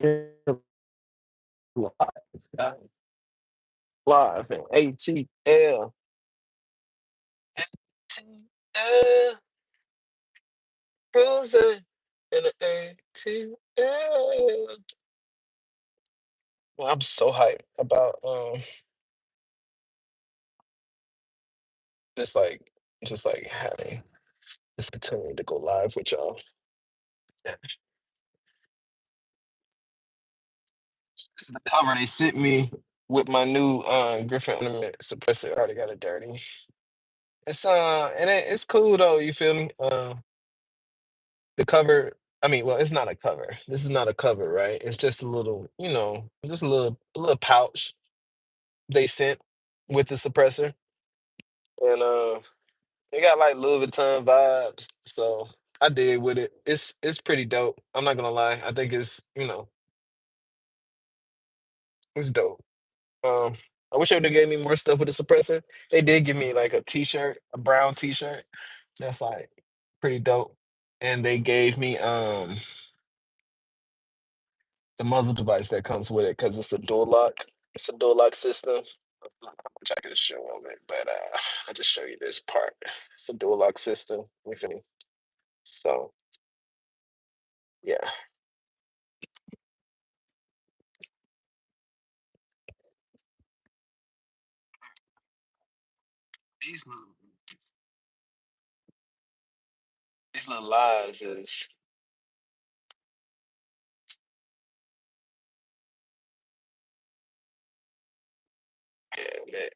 Live, guys. Live in ATL. ATL. Cruising in the ATL. Well, I'm so hyped about just like just like having this opportunity to go live with y'all. Yeah. This is the cover they sent me with my new Griffin ornament suppressor. I already got it dirty. It's and it's cool though, you feel me? The cover, I mean, well, it's not a cover. This is not a cover, right? It's just a little, just a little pouch they sent with the suppressor. And it got like Louis Vuitton vibes. So I did with it. It's pretty dope. I'm not gonna lie. I think it's dope. Um I wish they would have gave me more stuff with the suppressor. They did give me like a t-shirt, a brown t-shirt. That's like pretty dope. And they gave me the muzzle device that comes with it because it's a dual lock. It's a dual lock system. Which I can show on it, but I'll just show you this part. It's a dual lock system. You feel me? So yeah, these little these little lives is yeah, man.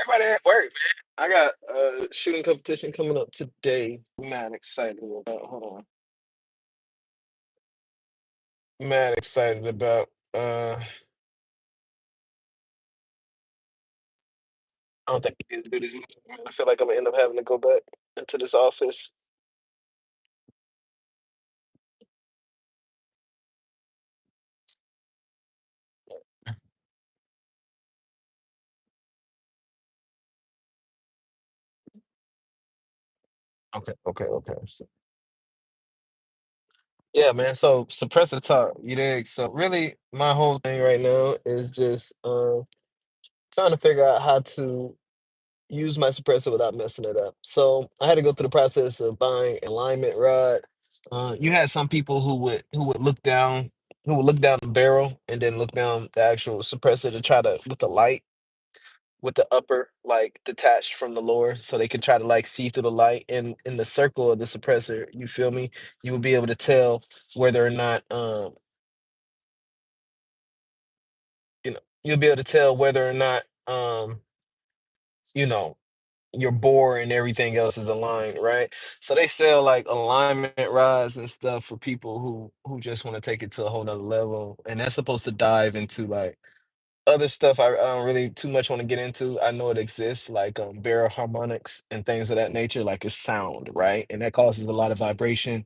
Everybody at work, man. I got a shooting competition coming up today. Mad excited about. Hold on. Mad excited about. I don't think I can do this. I feel like I'm gonna end up having to go back into this office. Okay, okay, okay. Yeah, man. So suppressor talk, you dig? So really, my whole thing right now is just trying to figure out how to use my suppressor without messing it up. So I had to go through the process of buying an alignment rod. You had some people who would look down the barrel and then look down the actual suppressor to try to with the light with the upper like detached from the lower so they could try to like see through the light and in the circle of the suppressor, you feel me? You will be able to tell whether or not you'll be able to tell whether or not you know your bore and everything else is aligned, right? So they sell like alignment rods and stuff for people who just want to take it to a whole nother level. And that's supposed to dive into like other stuff I don't really too much want to get into. I know it exists, like barrel harmonics and things of that nature, like it's sound, right? And that causes a lot of vibration.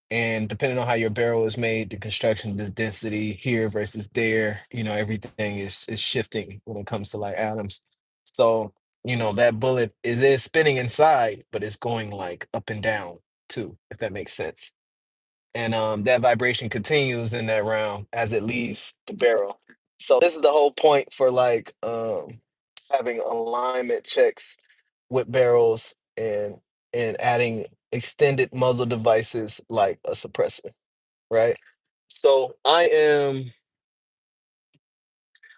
And depending on how your barrel is made, the construction, the density here versus there, everything is shifting when it comes to like atoms. So, that bullet is spinning inside, but it's going like up and down too, if that makes sense. And that vibration continues in that round as it leaves the barrel. So this is the whole point for like having alignment checks with barrels and adding extended muzzle devices like a suppressor, right? So I am,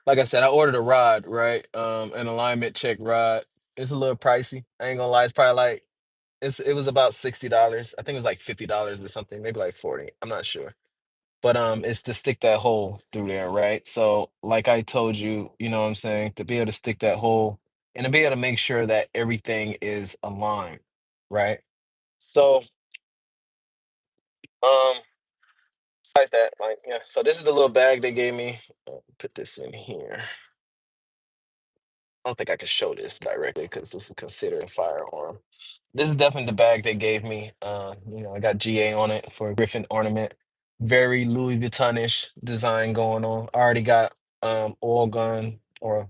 like I said, I ordered a rod, right? An alignment check rod. It's a little pricey. I ain't gonna lie, it's probably like it was about $60. I think it was like $50 or something, maybe like 40. I'm not sure. But it's to stick that hole through there, right? So like I told you, you know what I'm saying, to be able to stick that hole and to be able to make sure that everything is aligned, right? So um besides that, like yeah, so this is the little bag they gave me. Put this in here. I don't think I can show this directly because this is considered a firearm. This is definitely the bag they gave me. I got GA on it for a Griffin ornament. Very Louis Vuitton-ish design going on. I already got oil gun or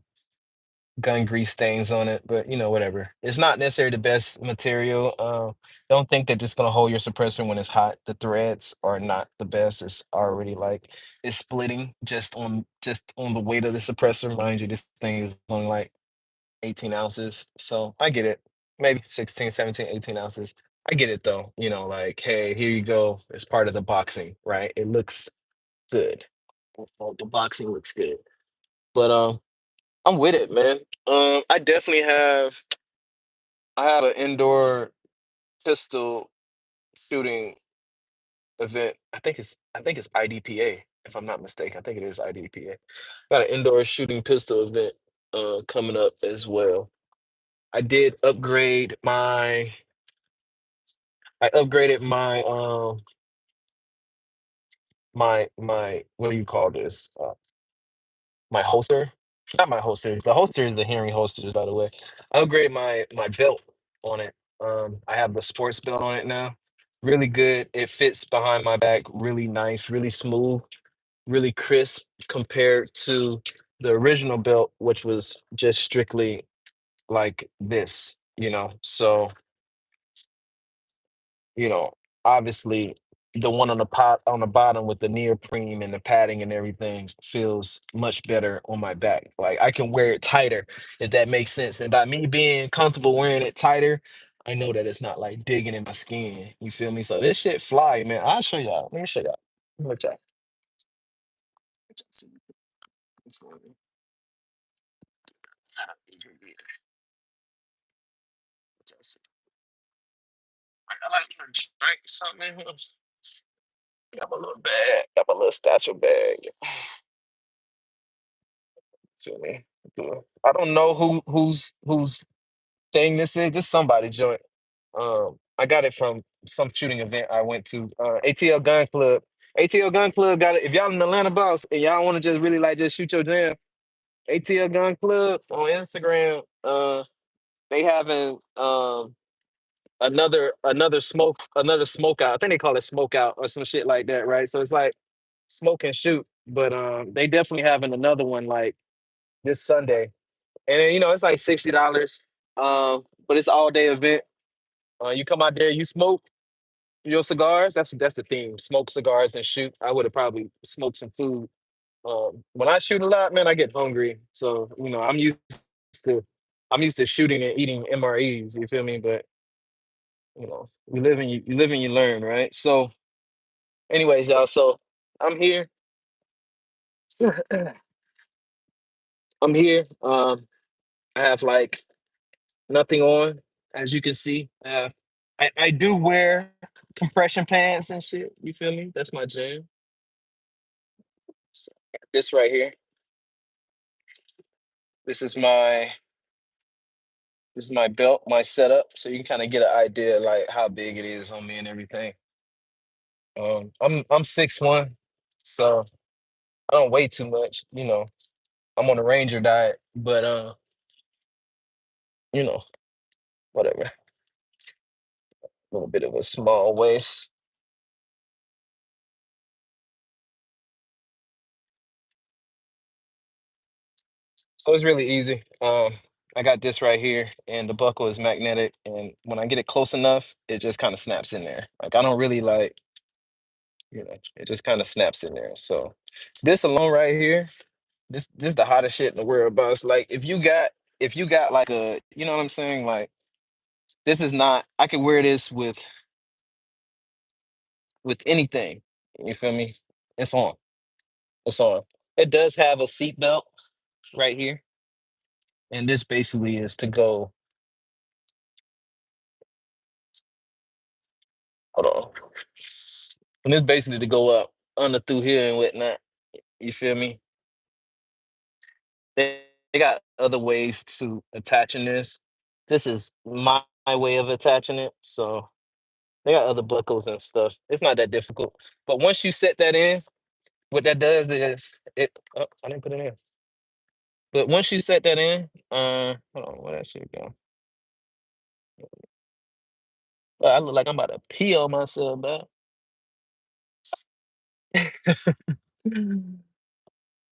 gun grease stains on it, but you know, whatever. It's not necessarily the best material. Don't think that it's gonna hold your suppressor when it's hot. The threads are not the best. It's already like it's splitting just on the weight of the suppressor. Mind you, this thing is only like 18 ounces. So I get it. Maybe 16, 17, 18 ounces. I get it though. You know, like, hey, here you go. It's part of the boxing, right? It looks good. The boxing looks good. But I'm with it, man. I definitely I have an indoor pistol shooting event. I think it's IDPA, if I'm not mistaken. I think it is IDPA. Got an indoor shooting pistol event coming up as well. I did upgrade my I upgraded my what do you call this? My holster. Not my holster. The holster is the hearing holsters, by the way. I upgraded my belt on it. I have the sports belt on it now. Really good. It fits behind my back. Really nice. Really smooth. Really crisp compared to the original belt, which was just strictly like this. You know. So you know, obviously the one on the pot on the bottom with the neoprene and the padding and everything feels much better on my back. Like I can wear it tighter, if that makes sense. And by me being comfortable wearing it tighter, I know that it's not like digging in my skin. You feel me? So this shit fly, man. I'll show y'all. Let me show y'all. Let y'all- let y'all see. Before we set up each of these. Let y'all see. I like to drink something. Got my little bag. Got my little satchel bag. Feel me? Yeah. I don't know whose thing this is. This somebody joint. I got it from some shooting event I went to. ATL Gun Club. ATL Gun Club got it. If y'all in Atlanta boss and y'all want to just really like just shoot your jam, ATL Gun Club on Instagram. They having another smoke out. I think they call it smoke out or some shit like that, right? So it's like smoke and shoot, but they definitely having another one like this Sunday. And then, you know, it's like $60. But it's all day event. You come out there, you smoke your cigars. That's the theme. Smoke cigars and shoot. I would have probably smoked some food. When I shoot a lot, man, I get hungry. So, you know, to I'm used to shooting and eating MREs, you feel me? But you know, you live and you learn, right? So anyways, y'all, so I'm here. I'm here. I have like nothing on, as you can see. I do wear compression pants and shit. You feel me? That's my jam. So, this right here. This is my this is my belt, my setup, so you can kind of get an idea like how big it is on me and everything. I'm 6'1", so I don't weigh too much. You know, I'm on a Ranger diet, but you know, whatever. A little bit of a small waist. So it's really easy. I got this right here, and the buckle is magnetic, and when I get it close enough, it just kind of snaps in there. Like I don't really like, you know, it just kind of snaps in there. So this alone right here, this the hottest shit in the world, boss. Like if you got like a, you know what I'm saying? Like this is not. I can wear this with anything. You feel me? It's on. It's on. It does have a seat belt right here, and this basically is to go. Hold on. And it's basically to go up under through here and whatnot. You feel me? They got other ways to attaching this. This is my way of attaching it. So they got other buckles and stuff. It's not that difficult. But once you set that in, what that does is it. Oh, I didn't put it in. But once you set that in, hold on, where that shit go? I look like I'm about to pee on myself, man.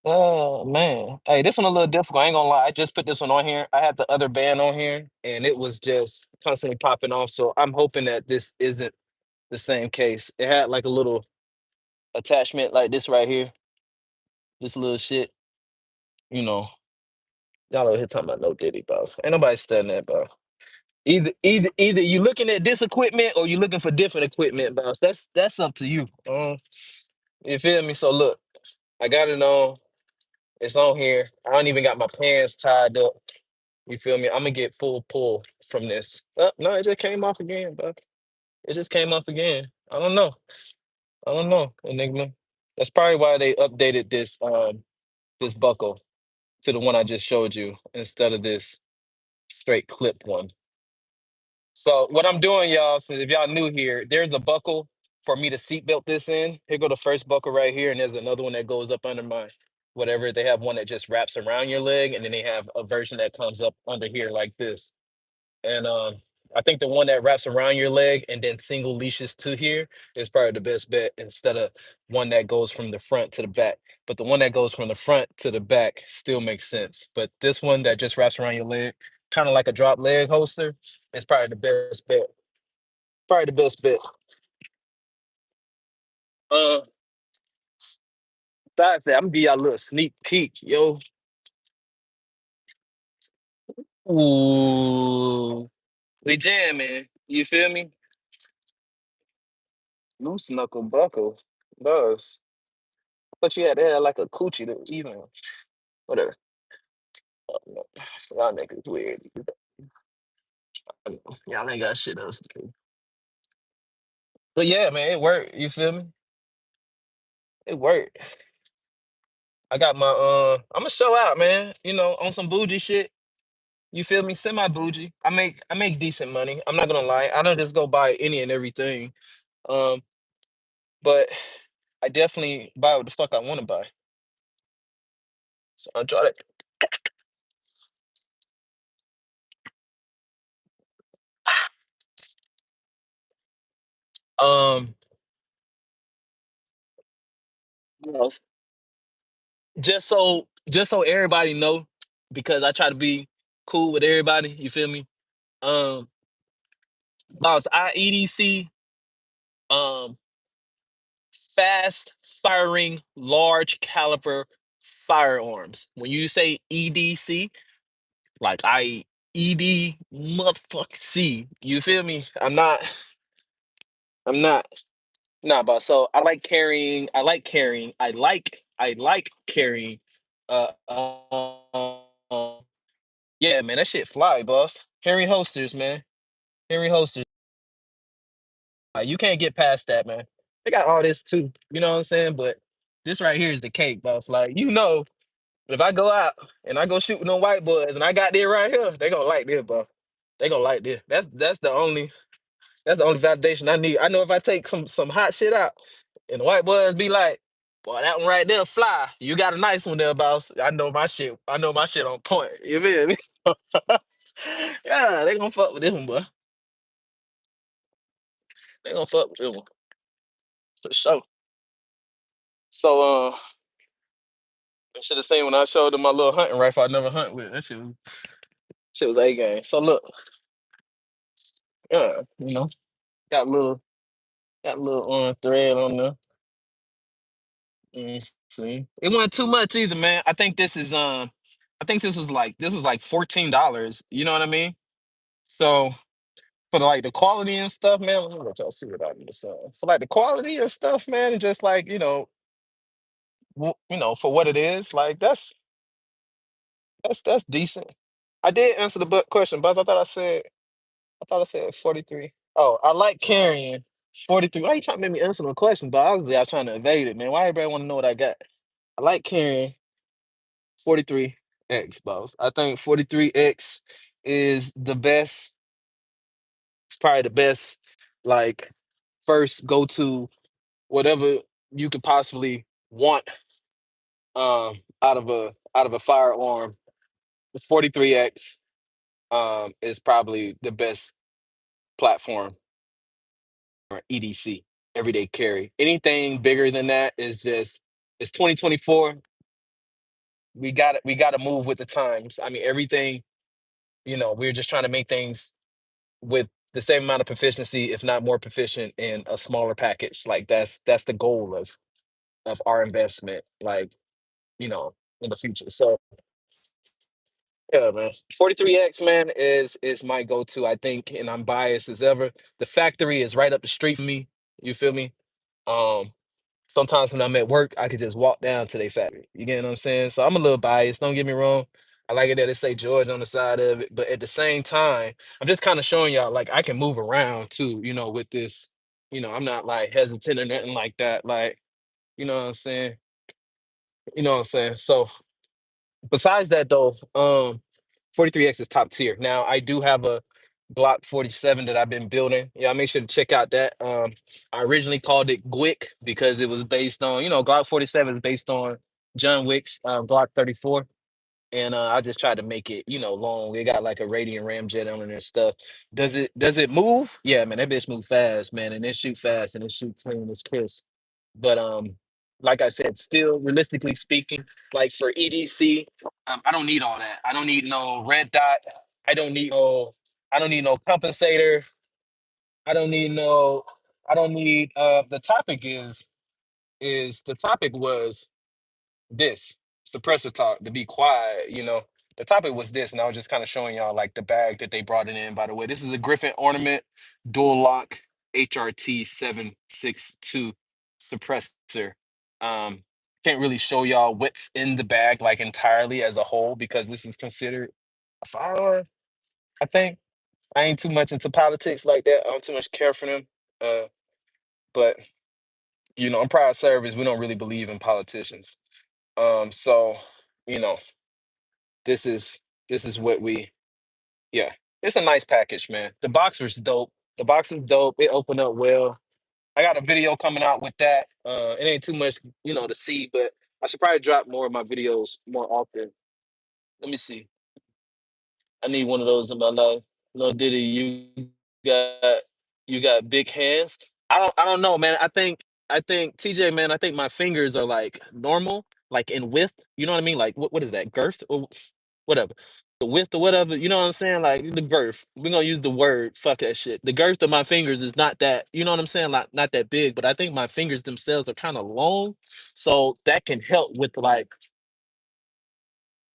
Oh man. Hey, this one a little difficult. I ain't gonna lie. I just put this one on here. I had the other band on here and it was just constantly popping off. So I'm hoping that this isn't the same case. It had like a little attachment like this right here. This little shit, you know. Y'all over here talking about no Diddy, boss. Ain't nobody studying that, bro. Either you looking at this equipment or you looking for different equipment, boss. That's up to you. You feel me? So look, I got it on. It's on here. I don't even got my pants tied up. You feel me? I'm gonna get full pull from this. Oh, no, it just came off again, bro. It just came off again. I don't know. I don't know, Enigma. That's probably why they updated this buckle to the one I just showed you instead of this straight clip one. So what I'm doing, y'all, so if y'all new here, there's a buckle for me to seatbelt this in. Here go the first buckle right here, and there's another one that goes up under my whatever. They have one that just wraps around your leg, and then they have a version that comes up under here like this. And I think the one that wraps around your leg and then single leashes to here is probably the best bet instead of one that goes from the front to the back. But the one that goes from the front to the back still makes sense. But this one that just wraps around your leg, kind of like a drop leg holster, is probably the best bet. Probably the best bet. Uh, Besides that, I'm gonna give y'all a little sneak peek, yo. Ooh, we jamming. You feel me? Loose knuckle buckle, buzz. But you had to have like a coochie to even whatever. No. Y'all niggas weird. Y'all ain't got shit else to do. But yeah, man, it worked. You feel me? It worked. I got my I'm gonna show out, man. You know, on some bougie shit. You feel me? Semi bougie. I make decent money. I'm not gonna lie. I don't just go buy any and everything. Um, but I definitely buy what the fuck I want to buy. So I try to what else? Just so everybody know, because I try to be cool with everybody, you feel me? Um boss, I EDC um fast firing large caliber firearms. When you say EDC, like I ED motherfucker C. You feel me? I'm not nah, boss. So I like carrying yeah, man, that shit fly, boss. Henry holsters, man. Henry holsters. You can't get past that, man. They got all this too. You know what I'm saying? But this right here is the cake, boss. Like, if I go out and I go shoot with no white boys and I got this right here, they gonna like this, bro. They gonna like this. That's the only validation I need. I know if I take some hot shit out and the white boys be like, boy, that one right there fly. You got a nice one there, boss. I know my shit on point. You feel me? Yeah, they gonna fuck with this one, boy. They gonna fuck with this one for sure. So I should have seen when I showed them my little hunting rifle I never hunt with. That shit was A game. So look, yeah, got a little got a little thread on there. See, it wasn't too much either, man. I think this was like $14. You know what I mean? So for the quality and stuff, man. Let me let y'all see what I need to say. For like the quality and stuff, man, and just like for what it is, like that's decent. I did answer the question, but I thought I said 43. Oh, I like carrying 43. Why you trying to make me answer the question? But obviously I was trying to evade it, man. Why everybody want to know what I got? I like carrying 43X, boss. I think 43X is the best. It's probably the best, like, first go to whatever you could possibly want out of a firearm. 43X is probably the best platform or EDC, everyday carry. Anything bigger than that is just it's 2024. we gotta move with the times. I mean, everything, we're just trying to make things with the same amount of proficiency, if not more proficient, in a smaller package. Like that's the goal of our investment, like, in the future. So yeah, man. 43X, man, is my go-to, I think, and I'm biased as ever. The factory is right up the street from me. You feel me? Um, Sometimes when I'm at work, I could just walk down to their factory. You get what I'm saying? So I'm a little biased. Don't get me wrong. I like it that it say George on the side of it, but at the same time, I'm just kind of showing y'all like I can move around too. With this. I'm not like hesitant or nothing like that. Like, you know what I'm saying? You know what I'm saying? So besides that though, 43X is top tier. Now I do have a Glock 47 that I've been building. Yeah, make sure to check out that. I originally called it Gwick because it was based on, Glock 47 is based on John Wick's Glock 34. And I just tried to make it, long. It got like a radiant ramjet on it and stuff. Does it move? Yeah, man, that bitch move fast, man, and it shoot fast and it shoot clean as crisp. But like I said, still realistically speaking, like for EDC, I don't need all that. I don't need no red dot. I don't need no. I don't need no compensator. I don't need no. I don't need. The topic is the topic was this suppressor talk to be quiet. The topic was this, and I was just kind of showing y'all like the bag that they brought it in. By the way, this is a Griffin ornament dual lock HRT 762 suppressor. um can't really show y'all what's in the bag like entirely as a whole because this is considered a firearm. I think I ain't too much into politics like that. I don't too much care for them. But I'm proud service. We don't really believe in politicians. So you know, this is what we yeah. It's a nice package, man. The box was dope. The box was dope. It opened up well. I got a video coming out with that. It ain't too much, to see, but I should probably drop more of my videos more often. Let me see. I need one of those in my life. No Diddy, got you got big hands. I don't know, man. I think TJ, man, I think my fingers are like normal, like in width. You know what I mean? Like what is that? Girth or whatever. The width or whatever, you know what I'm saying? Like the girth. We're gonna use the word, fuck that shit. The girth of my fingers is not that, you know what I'm saying? Like not that big, but I think my fingers themselves are kind of long. So that can help with like,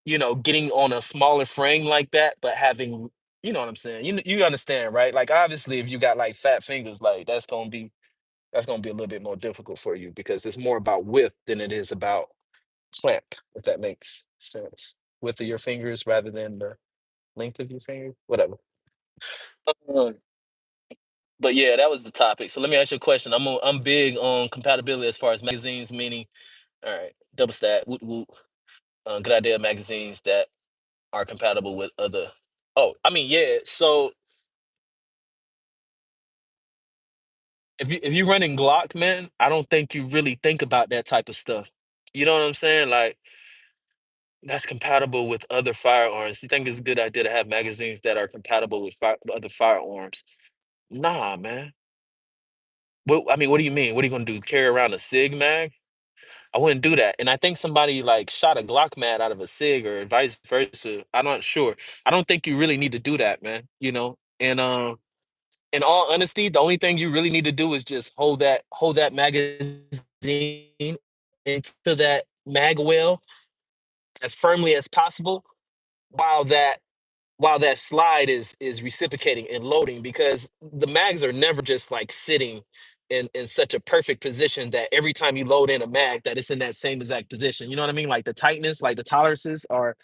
getting on a smaller frame like that, but having, you know what I'm saying? You understand, right? Like obviously if you got like fat fingers, like that's gonna be a little bit more difficult for you because it's more about width than it is about clamp, if that makes sense. Width of your fingers rather than the length of your fingers, whatever. Uh, but yeah, that was the topic. So let me ask you a question. I'm big on compatibility as far as magazines, meaning, all right, double stack, woot woot, good idea magazines that are compatible with other. Oh, I mean, yeah. So if you running Glock, man, I don't think you really think about that type of stuff. You know what I'm saying? Like that's compatible with other firearms. You think it's a good idea to have magazines that are compatible with other firearms? Nah, man. I mean, what do you mean? What are you gonna do? Carry around a Sig mag? I wouldn't do that. And I think somebody like shot a Glock mag out of a Sig or vice versa. I'm not sure. I don't think you really need to do that, man. And in all honesty, the only thing you really need to do is just hold that magazine into that mag well as firmly as possible while that slide is reciprocating and loading because the mags are never just like sitting in such a perfect position that every time you load in a mag that it's in that same exact position. You know what I mean? Like the tightness, like the tolerances are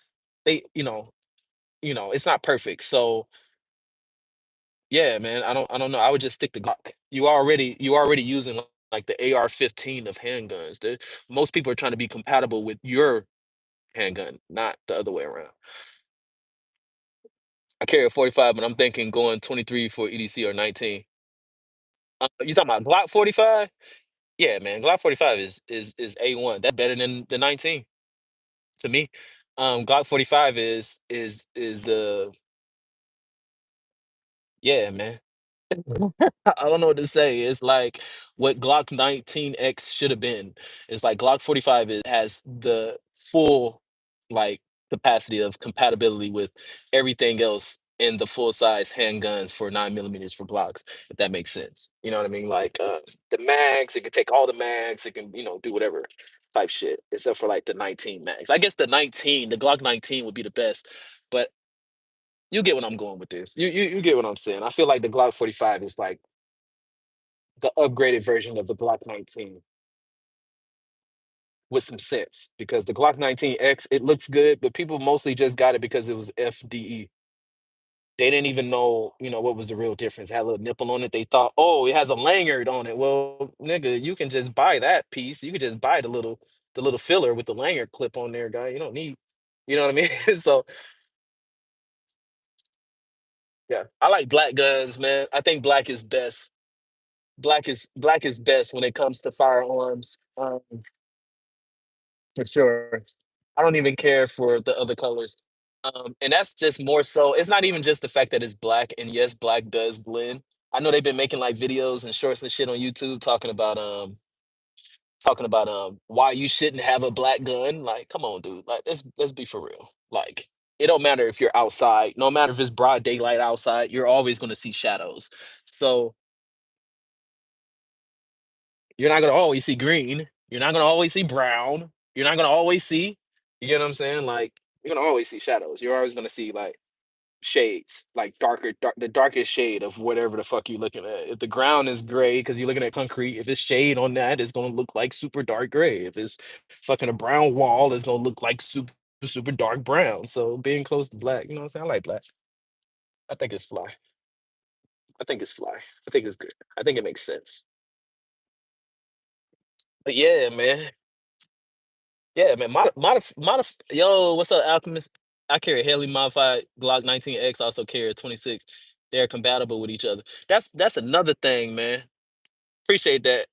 they, it's not perfect. So yeah, man, I don't know. I would just stick to Glock. You already using like the AR-15 of handguns. Most people are trying to be compatible with your handgun, not the other way around. I carry a 45, but I'm thinking going 23 for EDC or 19. You talking about Glock 45? Yeah, man, Glock 45 is A1. That's better than the 19 to me. Glock 45 is the yeah, man. I don't know what to say. It's like what Glock 19X should have been. It's like Glock 45 has the full. like capacity of compatibility with everything else in the full size handguns for 9 millimeters for Glocks, if that makes sense. You know what I mean? Like the mags, it can take all the mags, it can, do whatever type shit, except for like the 19 mags. I guess the Glock 19 would be the best, but you get what I'm going with this. You get what I'm saying. I feel like the Glock 45 is like the upgraded version of the Glock 19 with some sense because the Glock 19X, it looks good, but people mostly just got it because it was FDE. They didn't even know, what was the real difference. It had a little nipple on it. They thought, oh, it has a lanyard on it. Well, nigga, you can just buy that piece. You can just buy the little filler with the lanyard clip on there, guy. You don't need, you know what I mean? So yeah, I like black guns, man. I think black is best. Black is best when it comes to firearms. For sure. I don't even care for the other colors. And that's just more so, it's not even just the fact that it's black, and yes, black does blend. I know they've been making like videos and shorts and shit on YouTube talking about why you shouldn't have a black gun. Like, come on, dude. Like, let's be for real. Like, it don't matter if you're outside, no matter if it's broad daylight outside, you're always gonna see shadows. So you're not gonna always see green. You're not gonna always see brown. You're not gonna always see. You get what I'm saying? Like you're gonna always see shadows. You're always gonna see like shades, like the darkest shade of whatever the fuck you're looking at. If the ground is gray because you're looking at concrete, if it's shade on that, it's gonna look like super dark gray. If it's fucking a brown wall, it's gonna look like super dark brown. So being close to black, you know what I'm saying? I like black. I think it's fly. I think it's fly. I think it's good. I think it makes sense. But yeah, man. Yeah, man. Yo, what's up, Alchemist? I carry a heavily modified Glock 19X. Also carry a 26. They're compatible with each other. That's another thing, man. Appreciate that,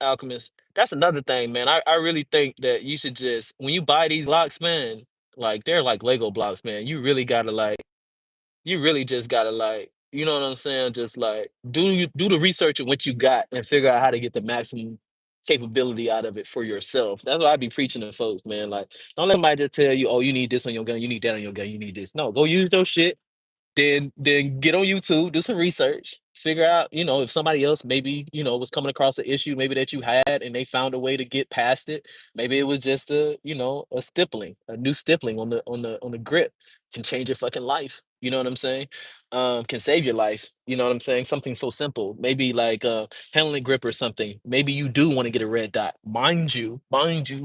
Alchemist. That's another thing, man. I really think that you should just when you buy these blocks, man, like they're like Lego blocks, man. You really just gotta like, you know what I'm saying? Just like do the research on what you got and figure out how to get the maximum capability out of it for yourself. That's what I be preaching to folks, man. Like, don't let somebody just tell you, oh, you need this on your gun, you need that on your gun, you need this. No, go use those shit, then get on YouTube, do some research, figure out, if somebody else maybe, was coming across an issue maybe that you had and they found a way to get past it. Maybe it was just a stippling, a new stippling on the grip can change your fucking life. You know what I'm saying? Can save your life. You know what I'm saying? Something so simple. Maybe like handling grip or something. Maybe you do want to get a red dot. Mind you,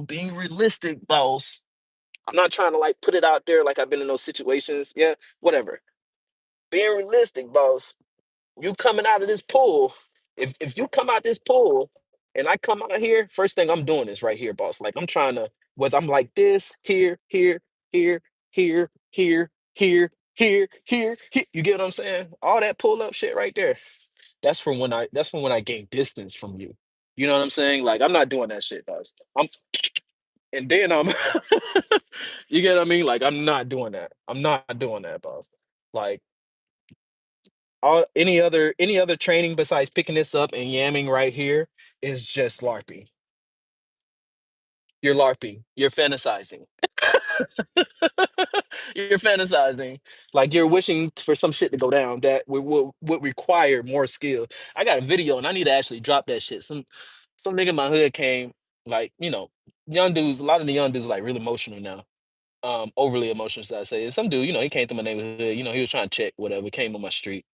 being realistic, boss. I'm not trying to like put it out there like I've been in those situations. Yeah, whatever, being realistic, boss. You coming out of this pool. If you come out this pool and I come out here, first thing I'm doing is right here, boss. Like I'm trying to whether I'm like this, here, here, here. You get what I'm saying? All that pull up shit right there. That's when I gain distance from you. You know what I'm saying? Like I'm not doing that shit, boss. And then I'm you get what I mean? Like I'm not doing that. I'm not doing that, boss. Like all any other training besides picking this up and yamming right here is just LARPing. You're LARPing. You're fantasizing. You're fantasizing. Like you're wishing for some shit to go down that would require more skill. I got a video and I need to actually drop that shit. Some nigga in my hood came, like, young dudes, a lot of the young dudes like really emotional now. Overly emotional, should I say. And some dude, he came through my neighborhood, he was trying to check whatever, came on my street.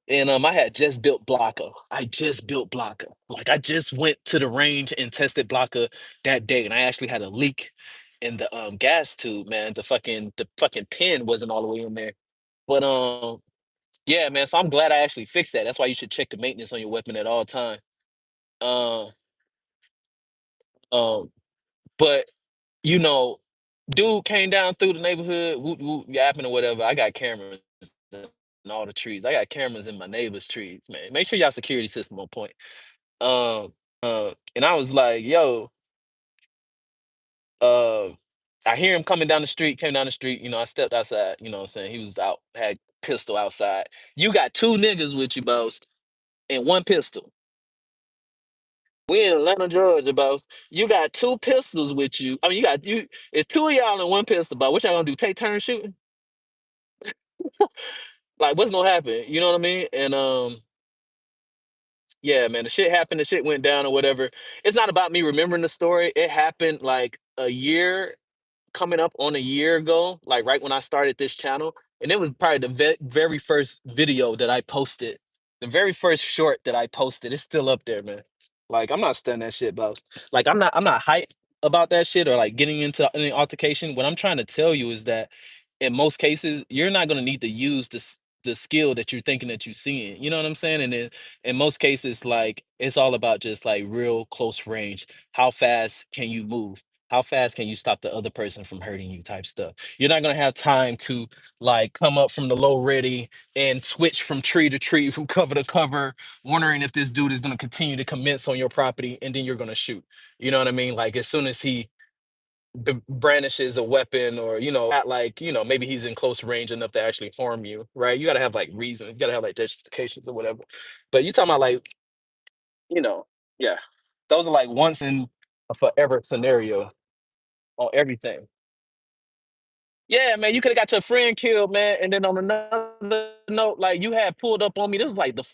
And I had just built Blocker. I just built Blocker. Like I just went to the range and tested Blocker that day, and I actually had a leak in the gas tube, man. The fucking pin wasn't all the way in there. But yeah, man. So I'm glad I actually fixed that. That's why you should check the maintenance on your weapon at all time. Um, um, but you know, dude came down through the neighborhood, whoop whoop, yapping or whatever. I got cameras in all the trees. I got cameras in my neighbor's trees, man. Make sure y'all security system on point. And I was like, yo, uh, I hear him coming down the street, came down the street, I stepped outside, you know what I'm saying? He was out, had pistol outside. You got two niggas with you, boss, and one pistol. We in Atlanta, Georgia, boss. You got two pistols with you. I mean, you got you. It's two of y'all in one pistol, but what y'all gonna do? Take turns shooting? Like, what's gonna happen? You know what I mean? And yeah, man, the shit happened. The shit went down or whatever. It's not about me remembering the story. It happened like a year coming up on a year ago, like right when I started this channel, and it was probably the very first video that I posted. The very first short that I posted. It's still up there, man. Like I'm not studying that shit, boss. Like I'm not hyped about that shit or like getting into any altercation. What I'm trying to tell you is that in most cases, you're not gonna need to use the skill that you're thinking that you're seeing. You know what I'm saying? And then in most cases, like it's all about just like real close range. How fast can you move? How fast can you stop the other person from hurting you type stuff? You're not gonna have time to like come up from the low ready and switch from tree to tree, from cover to cover, wondering if this dude is gonna continue to commence on your property, and then you're gonna shoot. You know what I mean? Like as soon as he brandishes a weapon, or at like maybe he's in close range enough to actually harm you, right? You gotta have like reason. You gotta have like justifications or whatever. But you talking about like you know, yeah, those are like once in a forever scenario on everything. Yeah, man, you could have got your friend killed, man. And then on another note, like you had pulled up on me. This was like the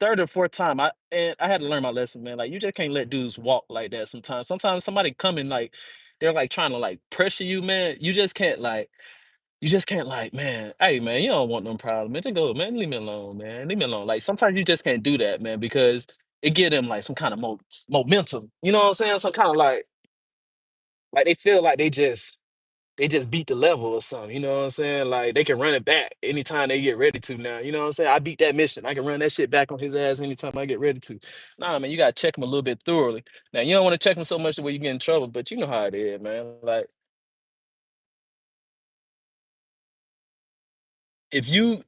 third or fourth time. I had to learn my lesson, man. Like you just can't let dudes walk like that sometimes. Sometimes somebody come in like they're like trying to like pressure you, man. You just can't like, man, hey man, you don't want no problem. Man, just go, man, leave me alone, man. Leave me alone. Like sometimes you just can't do that, man, because it give them like some kind of momentum. You know what I'm saying? Some kind of like they feel like they just beat the level or something. You know what I'm saying? Like they can run it back anytime they get ready to now. You know what I'm saying? I beat that mission. I can run that shit back on his ass anytime I get ready to. Nah, man, you gotta check him a little bit thoroughly. Now you don't want to check him so much the way you get in trouble, but you know how it is, man. Like if you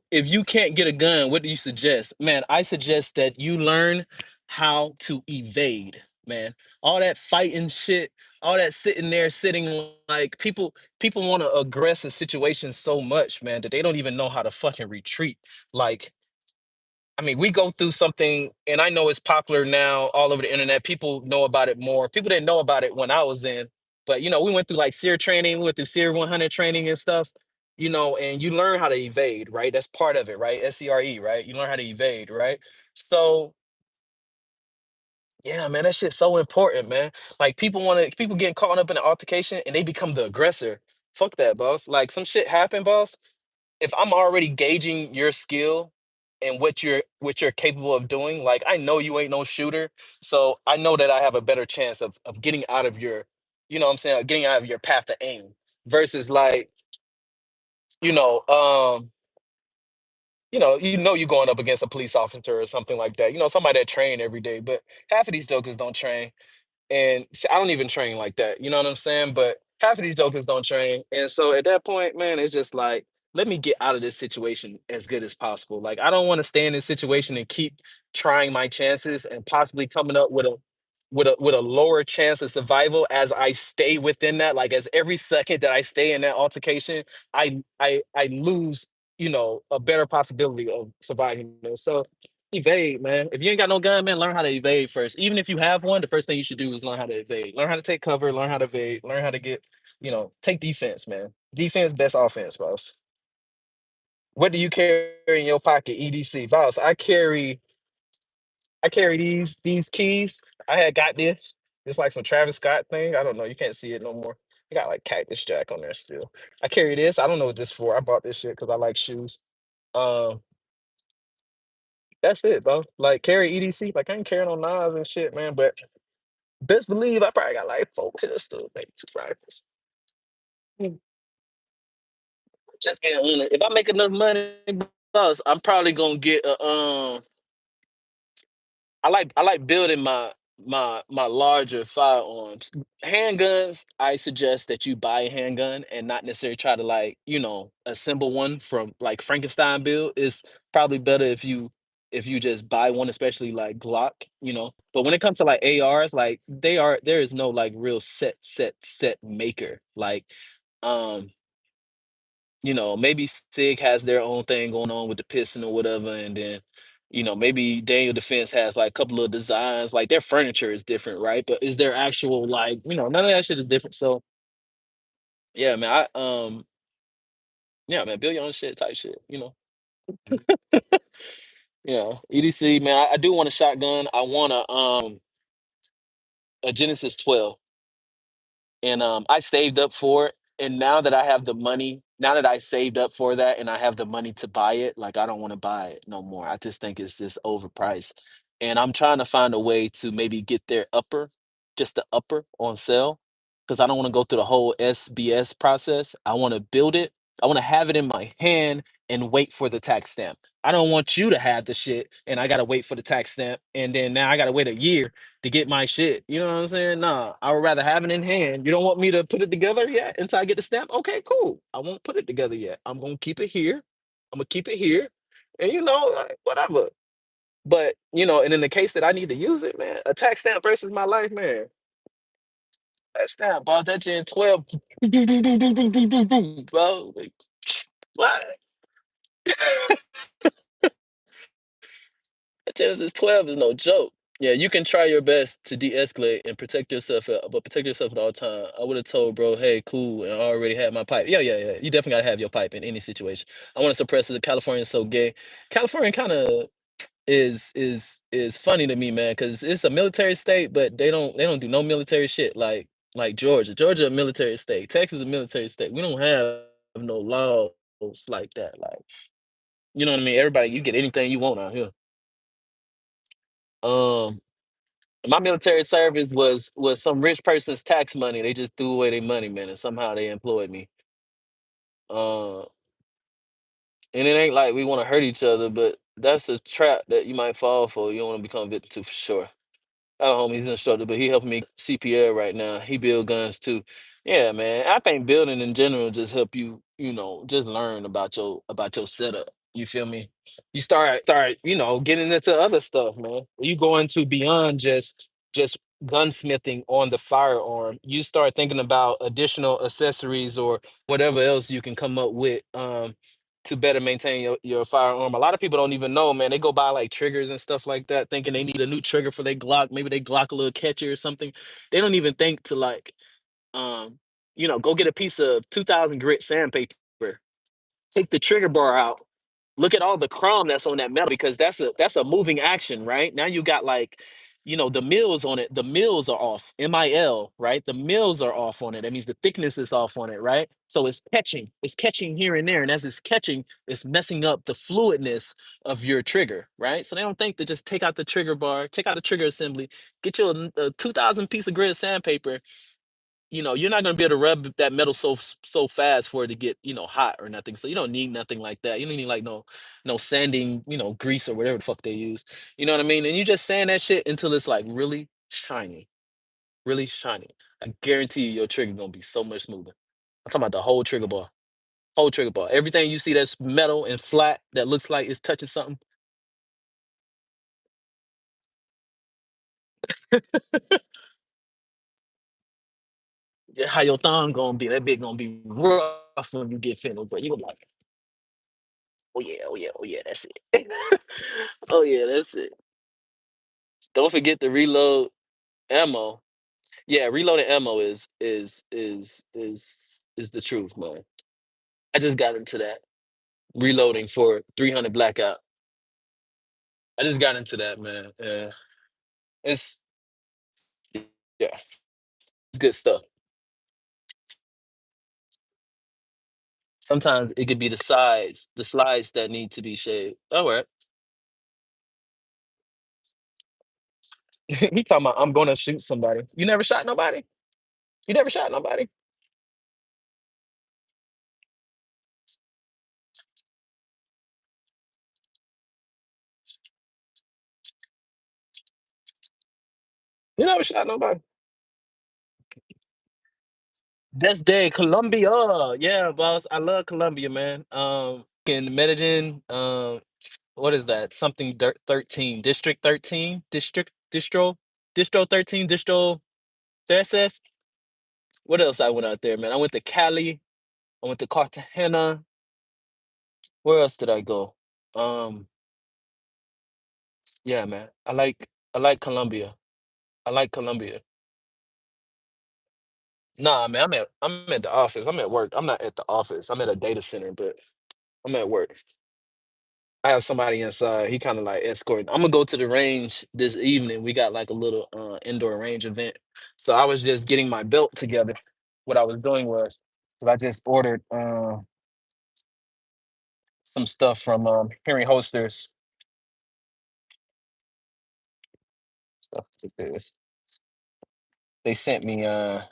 can't get a gun, what do you suggest? Man, I suggest that you learn how to evade, man. All that fighting shit, all that sitting there sitting like people want to aggress a situation so much, man, that they don't even know how to fucking retreat. Like I mean, we go through something, and I know it's popular now all over the internet. People know about it more. People didn't know about it when I was in, but we went through like SEER training, we went through SEER 100 training and stuff, and you learn how to evade, right? That's part of it, right? SERE, right? You learn how to evade, right? So, yeah, man, that shit's so important, man. Like people getting caught up in an altercation and they become the aggressor. Fuck that, boss. Like some shit happened, boss. If I'm already gauging your skill and what you're capable of doing, like I know you ain't no shooter, so I know that I have a better chance of getting out of your, what I'm saying, getting out of your path to aim versus like, you know, um, you're going up against a police officer or something like that. Somebody that train every day, but half of these jokers don't train. And I don't even train like that. You know what I'm saying? But half of these jokers don't train. And so at that point, man, it's just like, let me get out of this situation as good as possible. Like, I don't want to stay in this situation and keep trying my chances and possibly coming up with a lower chance of survival as I stay within that. Like as every second that I stay in that altercation, I lose, a better possibility of surviving. So evade, man. If you ain't got no gun, man, learn how to evade first. Even if you have one, the first thing you should do is learn how to evade. Learn how to take cover, learn how to evade, learn how to take defense, man. Defense, best offense, boss. What do you carry in your pocket? EDC. Boss, I carry these keys. I had got this. It's like some Travis Scott thing. I don't know. You can't see it no more. I got like Cactus Jack on there still. I carry this. I don't know what this for. I bought this shit because I like shoes. Um, that's it, bro. Like carry EDC. Like I ain't carrying no knives and shit, man. But best believe I probably got like four pistols, maybe two rifles. Mm. Just being honest. If I make enough money, boss, I'm probably gonna get a I like building my larger firearms. Handguns, I suggest that you buy a handgun and not necessarily try to like, assemble one from like Frankenstein build. It's probably better if you just buy one, especially like Glock. But when it comes to like ARs, like there is no like real set maker. Like um maybe Sig has their own thing going on with the piston or whatever, and then Maybe Daniel Defense has like a couple of designs, like their furniture is different, right? But is their actual like, none of that shit is different. So yeah, man, yeah, man, build your own shit type shit. Yeah. EDC, man, I do want a shotgun. I want a Genesis 12. And I saved up for it. And now that I have the money, now that I saved up for that and I have the money to buy it, like I don't want to buy it no more. I just think it's just overpriced. And I'm trying to find a way to maybe get their upper, just the upper on sale. Because I don't want to go through the whole SBS process. I want to build it. I want to have it in my hand and wait for the tax stamp. I don't want you to have the shit and I gotta wait for the tax stamp. And then now I gotta wait a year to get my shit. You know what I'm saying? Nah, I would rather have it in hand. You don't want me to put it together yet until I get the stamp? Okay, cool. I won't put it together yet. I'm gonna keep it here. I'm gonna keep it here. And like, whatever. But and in the case that I need to use it, man, a tax stamp versus my life, man. That stamp, bought that Gen 12. Bro. Like, what? That Genesis 12 is no joke. Yeah, you can try your best to de-escalate and protect yourself, but protect yourself at all time. I would have told bro, hey, cool, and I already had my pipe. Yeah, yeah, yeah. You definitely gotta have your pipe in any situation. I want to suppress it. California is so gay. California kind of is funny to me, man, because it's a military state, but they don't do no military shit like Georgia. Georgia a military state. Texas a military state. We don't have no laws like that. Like, you know what I mean? Everybody, you get anything you want out here. Um, My military service was some rich person's tax money. They just threw away their money, man, and somehow they employed me. Uh, and it ain't like we want to hurt each other, but that's a trap that you might fall for. You don't want to become a victim to for sure. Our homie's an instructor, but he helping me CPL right now. He build guns too. Yeah, man. I think building in general just help you, just learn about your setup. You feel me? You start, getting into other stuff, man. You go into beyond just gunsmithing on the firearm. You start thinking about additional accessories or whatever else you can come up with. To better maintain your firearm. A lot of people don't even know, man. They go buy like triggers and stuff like that, thinking they need a new trigger for their Glock. Maybe they Glock a little catchy or something. They don't even think to like, um, go get a piece of 2000 grit sandpaper, take the trigger bar out, look at all the chrome that's on that metal because that's a moving action, right? Now you got like, the mills on it. The mills are off. MIL, right? The mills are off on it. That means the thickness is off on it, right? So it's catching. It's catching here and there, and as it's catching, it's messing up the fluidness of your trigger, right? So they don't think to just take out the trigger bar, take out the trigger assembly, get you a 2000 piece of grit sandpaper, you're not gonna be able to rub that metal so fast for it to get, hot or nothing. So you don't need nothing like that. You don't need like no sanding, grease or whatever the fuck they use. You know what I mean? And you just sand that shit until it's like really shiny, really shiny. I guarantee you your trigger gonna be so much smoother. I'm talking about the whole trigger bar. Whole trigger bar. Everything you see that's metal and flat that looks like it's touching something. Yeah, how your thumb gonna be? That bit gonna be rough when you get finished, but you gonna be like, oh yeah, oh yeah, oh yeah, that's it. Oh yeah, that's it. Don't forget to reload ammo. Yeah, reloading ammo is the truth, man. I just got into that. Reloading for 300 blackout. I just got into that, man. Yeah. It's yeah, it's good stuff. Sometimes it could be the slides that need to be shaved. All right. He talking about I'm gonna shoot somebody. You never shot nobody? You never shot nobody? You never shot nobody? That's day, Colombia. Yeah, boss. I love Colombia, man. In Medellin, what is that? Something 13, District 13, Distro 13, Distro 13. What else I went out there, man? I went to Cali. I went to Cartagena. Where else did I go? Um, Yeah, man. I like Colombia. I like Colombia. Nah, man, I'm at the office. I'm at work. I'm not at the office. I'm at a data center, but I'm at work. I have somebody inside. He kind of like escorting. I'm gonna go to the range this evening. We got like a little indoor range event. So I was just getting my belt together. What I was doing was, 'cause I just ordered some stuff from Hearing Holsters. Stuff like this. They sent me a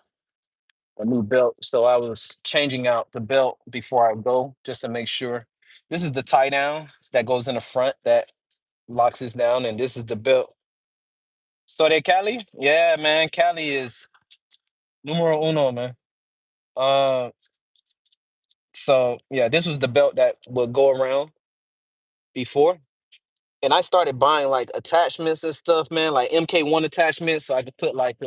new belt. So I was changing out the belt before I go just to make sure. This is the tie down that goes in the front that locks this down, and this is the belt. So they Cali? Yeah, man. Cali is numero uno, man. Uh so yeah, this was the belt that would go around before. And I started buying like attachments and stuff, man, like MK1 attachments, so I could put like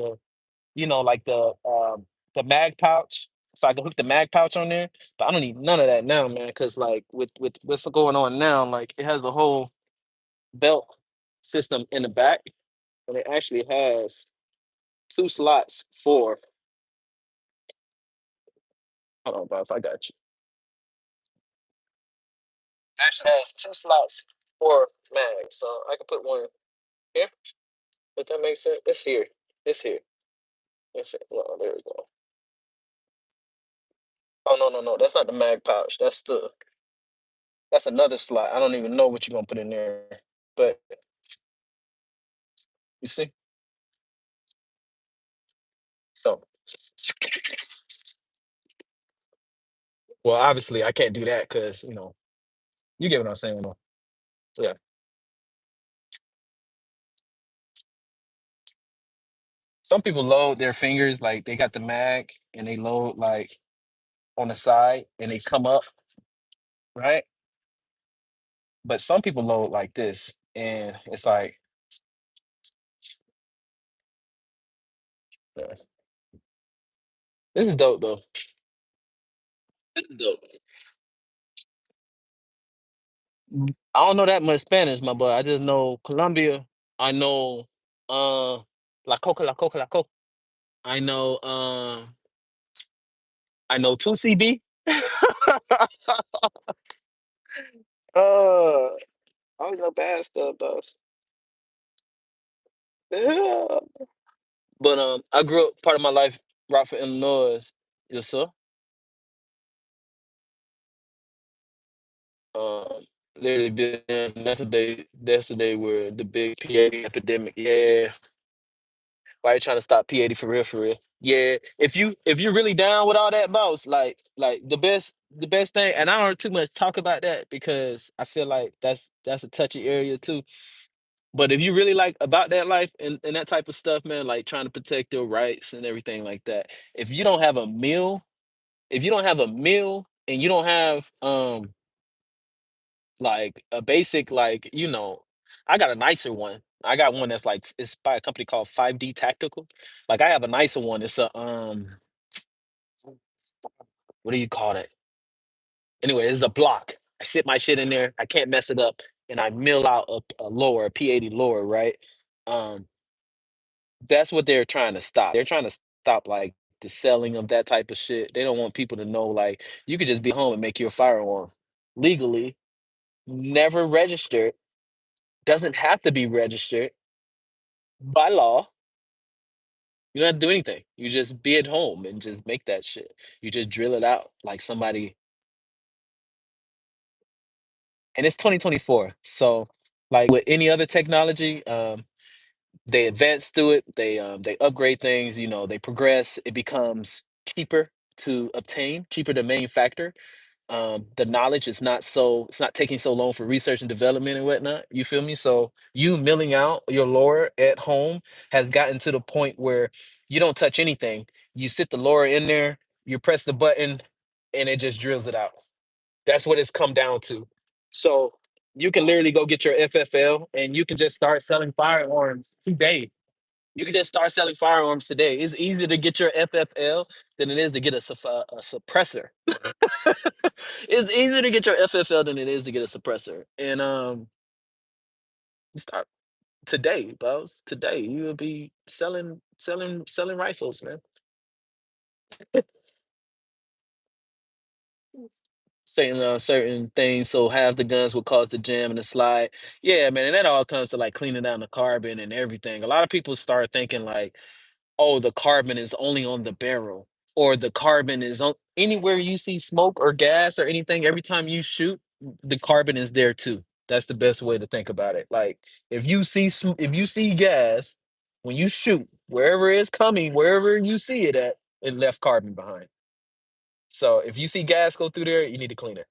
like the mag pouch. So I can hook the mag pouch on there. But I don't need none of that now, man, because like with what's going on now, like it has the whole belt system in the back, and it actually has two slots for hold on, boss, I got you. It actually has two slots for mag. So I can put one here. If that makes sense. It's here. It's here. It's it. Oh, there we go. Oh no, no, no. That's not the mag pouch. That's another slot. I don't even know what you're gonna put in there. But you see? So well, obviously I can't do that because you get what I'm saying. Though. Yeah. Some people load their fingers like they got the mag and they load like on the side and they come up, right? But some people load like this and it's like yeah. This is dope though. This is dope. I don't know that much Spanish, my boy. I just know Colombia. I know La Coca, La Coca, La Coca. I know I know 2CB. I don't know bad stuff though. Yeah. But I grew up part of my life Rockford, Illinois. Yes, sir. Um literally been that's the day where the big P80 epidemic. Yeah. Why you trying to stop P80 for real, for real? Yeah, if you're really down with all that, boss, like the best thing, and I don't too much talk about that because I feel like that's a touchy area too. But if you really like about that life and that type of stuff, man, like trying to protect your rights and everything like that. If you don't have a meal, if you don't have a meal and you don't have like a basic I got a nicer one. I got one that's like it's by a company called 5D Tactical. Like I have a nicer one. It's a what do you call it? Anyway, it's a block. I sit my shit in there. I can't mess it up, and I mill out a lower, a P80 lower, right? Um, that's what they're trying to stop. They're trying to stop like the selling of that type of shit. They don't want people to know like you could just be home and make your firearm legally, never registered, doesn't have to be registered by law. You don't have to do anything. You just be at home and just make that shit. You just drill it out like somebody, and it's 2024. So, like with any other technology, they advance through it. They upgrade things. They progress. It becomes cheaper to obtain, cheaper to manufacture. The knowledge is not so it's not taking so long for research and development and whatnot. You feel me? So you milling out your lore at home has gotten to the point where you don't touch anything. You sit the lore in there, you press the button, and it just drills it out. That's what it's come down to. So you can literally go get your FFL and you can just start selling firearms today. You can just start selling firearms today. It's easier to get your FFL than it is to get a suppressor. It's easier to get your FFL than it is to get a suppressor. And you start. today, boss. Today you will be selling rifles, man. Certain things. So half the guns will cause the jam and the slide. Yeah, man, and that all comes to like cleaning down the carbon and everything. A lot of people start thinking like, oh, the carbon is only on the barrel, or the carbon is on anywhere you see smoke or gas or anything. Every time you shoot, the carbon is there too. That's the best way to think about it. Like if you see gas when you shoot, wherever it's coming, wherever you see it at, it left carbon behind. So if you see gas go through there, you need to clean it.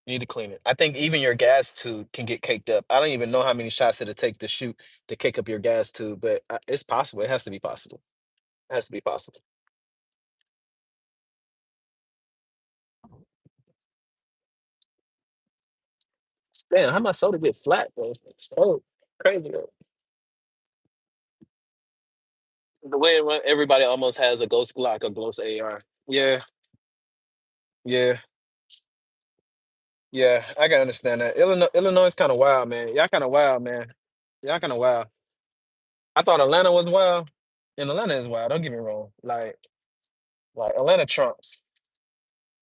You need to clean it. I think even your gas tube can get caked up. I don't even know how many shots it'll take to shoot to cake up your gas tube, but it's possible. It has to be possible. It has to be possible. Damn, how my soda get flat, bro? Oh, crazy, bro. The way it everybody almost has a ghost Glock, a ghost AR. Yeah, yeah, yeah. I can understand that. Illinois is kind of wild, man. Y'all kind of wild, man. Y'all kind of wild. I thought Atlanta was wild, and Atlanta is wild. Don't get me wrong. Like Atlanta trumps.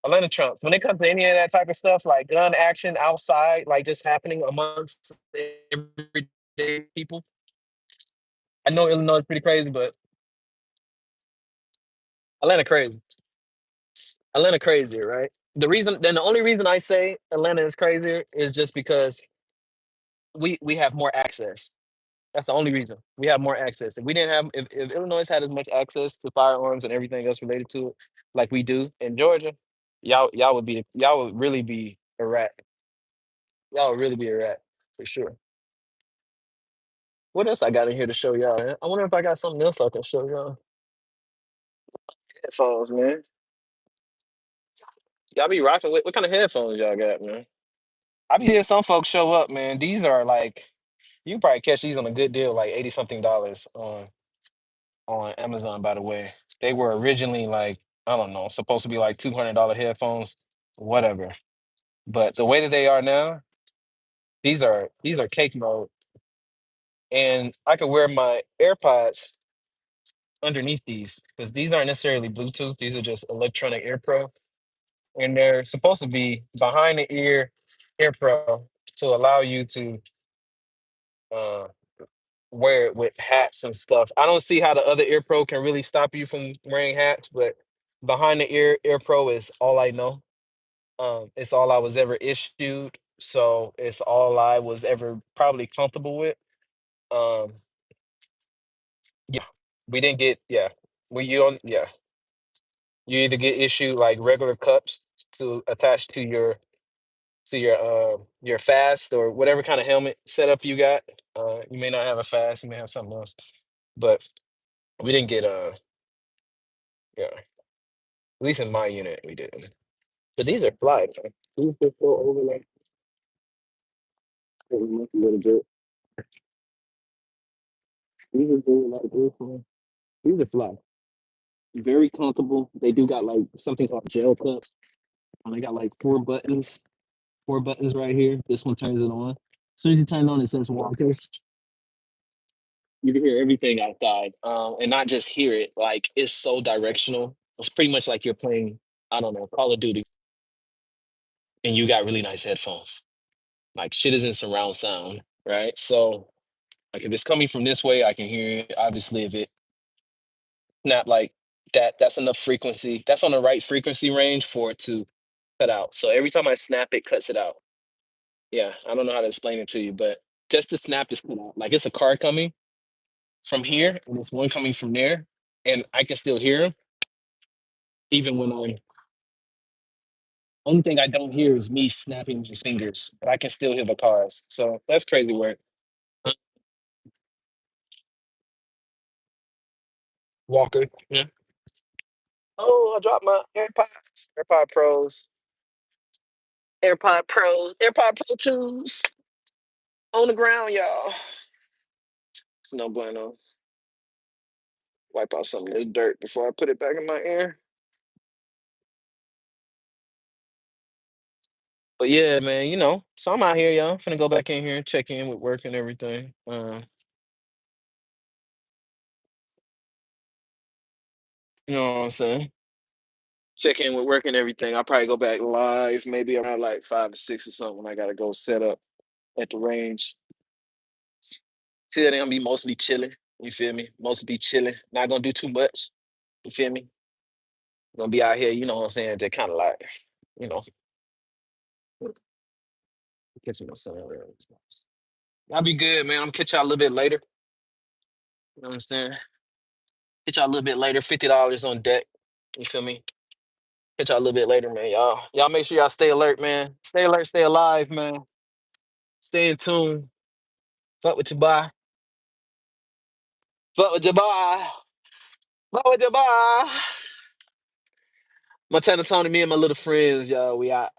Atlanta trumps. When it comes to any of that type of stuff, like gun action outside, like just happening amongst everyday people. I know Illinois is pretty crazy, but Atlanta crazy. Atlanta crazier, right? The only reason I say Atlanta is crazier is just because we have more access. That's the only reason. We have more access. If we didn't have if Illinois had as much access to firearms and everything else related to it, like we do in Georgia, y'all would really be a rat. Y'all would really be a rat for sure. What else I got in here to show y'all, man? I wonder if I got something else I can show y'all. Headphones, man. Y'all be rocking with what kind of headphones y'all got, man? I be seeing some folks show up, man. These are like you can probably catch these on a good deal, like 80 something dollars on Amazon, by the way. They were originally like, I don't know, supposed to be like $200 headphones, whatever. But the way that they are now, these are cake mode. And I could wear my AirPods underneath these because these aren't necessarily Bluetooth. These are just electronic ear pro. And they're supposed to be behind the ear pro to allow you to uh, wear it with hats and stuff. I don't see how the other ear pro can really stop you from wearing hats, but behind the ear pro is all I know. It's all I was ever issued, so it's all I was ever probably comfortable with. Um, yeah, we didn't get yeah. We you on yeah. You either get issued like regular cups to attach to your fast or whatever kind of helmet setup you got. You may not have a fast, you may have something else, but we didn't get yeah. At least in my unit, we didn't. But these are fly, man. These just go over like a little bit. These are doing like this, man. These are fly. Very comfortable. They do got like something called gel cups. And they got like four buttons right here. This one turns it on. As soon as you turn it on, it says walkers. You can hear everything outside, and not just hear it. Like it's so directional. It's pretty much like you're playing, I don't know, Call of Duty, and you got really nice headphones. Like shit is in surround sound, right? So like if it's coming from this way, I can hear it. Obviously, if it not like that, that's enough frequency. That's on the right frequency range for it to cut out. So every time I snap, it cuts it out. Yeah, I don't know how to explain it to you, but just the snap is cut out. Like it's a car coming from here, and it's one coming from there, and I can still hear them even when I'm. Only thing I don't hear is me snapping my fingers, but I can still hear the cars. So that's crazy work. Walker. Yeah. Oh, I dropped my AirPods. AirPod Pros. AirPod Pros. AirPod Pro 2s on the ground, y'all. It's no bueno. Wipe off some of this dirt before I put it back in my ear. But yeah, man, so I'm out here, y'all. Finna go back in here and check in with work and everything. You know what I'm saying? Check in with work and everything. I'll probably go back live maybe around like 5 or 6 or something when I gotta go set up at the range. Till then, I'm be mostly chilling. You feel me? Mostly be chilling. Not gonna do too much. You feel me? Gonna be out here, you know what I'm saying? Just kind of like, you know, catching my son. I'll be good, man. I'm gonna catch y'all a little bit later. You know what I'm saying? Catch y'all a little bit later. $50 on deck. You feel me? Catch y'all a little bit later, man. Y'all make sure y'all stay alert, man. Stay alert, stay alive, man. Stay in tune. Fuck with your boy. Fuck with your boy. Fuck with your boy. Montana Tony, me and my little friends, y'all. We out.